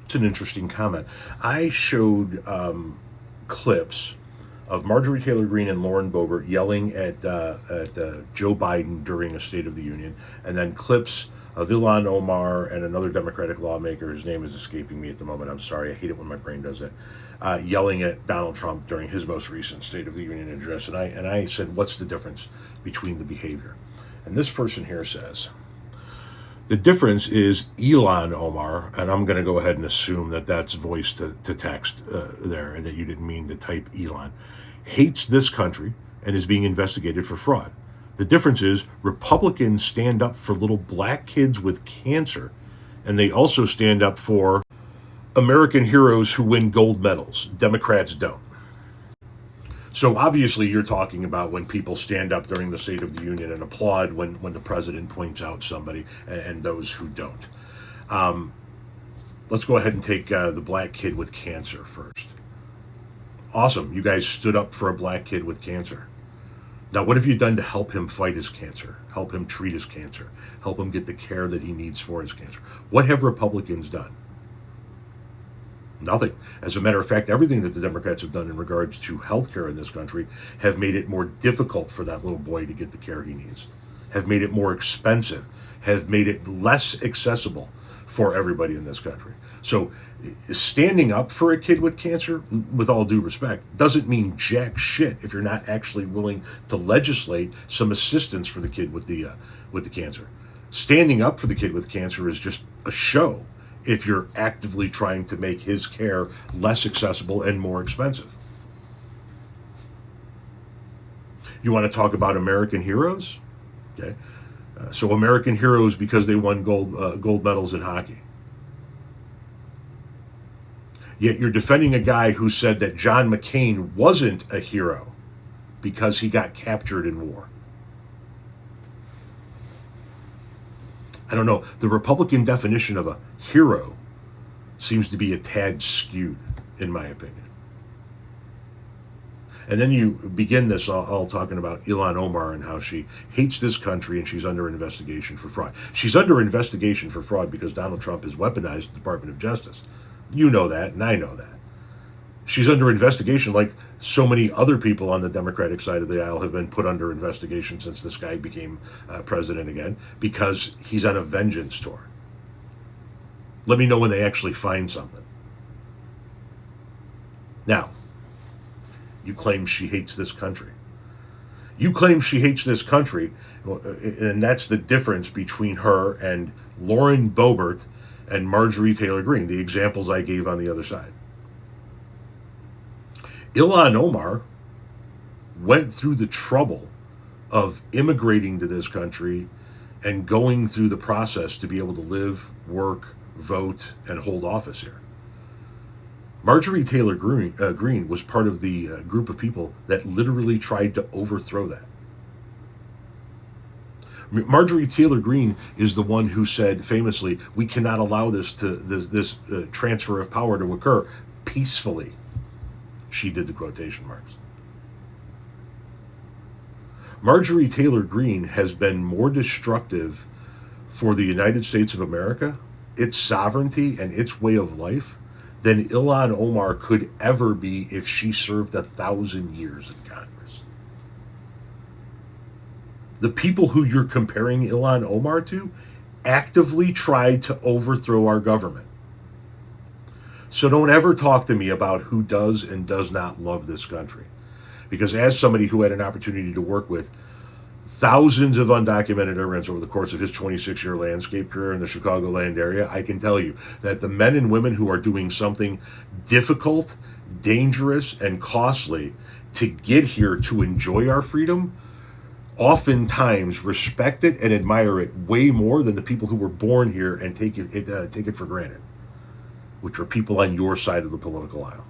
It's an interesting comment. I showed clips of Marjorie Taylor Greene and Lauren Boebert yelling at Joe Biden during a State of the Union, and then clips of Ilhan Omar and another Democratic lawmaker, whose name is escaping me at the moment. I'm sorry, I hate it when my brain does it. Yelling at Donald Trump during his most recent State of the Union address, and I said, what's the difference between the behavior? And this person here says, the difference is Ilhan Omar, and I'm going to go ahead and assume that that's voice to text there, and that you didn't mean to type Elon, hates this country and is being investigated for fraud. The difference is Republicans stand up for little black kids with cancer, and they also stand up for American heroes who win gold medals. Democrats don't. So obviously you're talking about when people stand up during the State of the Union and applaud when the president points out somebody, and those who don't. Let's go ahead and take the black kid with cancer first. Awesome. You guys stood up for a black kid with cancer. Now, what have you done to help him fight his cancer, help him treat his cancer, help him get the care that he needs for his cancer? What have Republicans done? Nothing. As a matter of fact, everything that the Democrats have done in regards to health care in this country have made it more difficult for that little boy to get the care he needs, have made it more expensive, have made it less accessible for everybody in this country. So standing up for a kid with cancer, with all due respect, doesn't mean jack shit if you're not actually willing to legislate some assistance for the kid with the cancer. Standing up for the kid with cancer is just a show if you're actively trying to make his care less accessible and more expensive. You want to talk about American heroes? Okay. So American heroes because they won gold medals in hockey. Yet you're defending a guy who said that John McCain wasn't a hero because he got captured in war. I don't know. The Republican definition of a hero seems to be a tad skewed, in my opinion. And then you begin this all talking about Ilhan Omar and how she hates this country and she's under investigation for fraud. She's under investigation for fraud because Donald Trump has weaponized the Department of Justice. You know that, and I know that. She's under investigation like so many other people on the Democratic side of the aisle have been put under investigation since this guy became president again, because he's on a vengeance tour. Let me know when they actually find something. Now, you claim she hates this country. You claim she hates this country, and that's the difference between her and Lauren Boebert and Marjorie Taylor Greene, the examples I gave on the other side. Ilhan Omar went through the trouble of immigrating to this country and going through the process to be able to live, work, vote, and hold office here. Marjorie Taylor Greene was part of the group of people that literally tried to overthrow that. Marjorie Taylor Greene is the one who said famously, "We cannot allow this transfer of power to occur peacefully." She did the quotation marks. Marjorie Taylor Greene has been more destructive for the United States of America, its sovereignty, and its way of life than Ilhan Omar could ever be if she served 1,000 years in Congress. The people who you're comparing Ilhan Omar to actively tried to overthrow our government. So don't ever talk to me about who does and does not love this country. Because as somebody who had an opportunity to work with thousands of undocumented immigrants over the course of his 26-year landscape career in the Chicagoland area, I can tell you that the men and women who are doing something difficult, dangerous, and costly to get here to enjoy our freedom oftentimes respect it and admire it way more than the people who were born here and take it for granted, which are people on your side of the political aisle.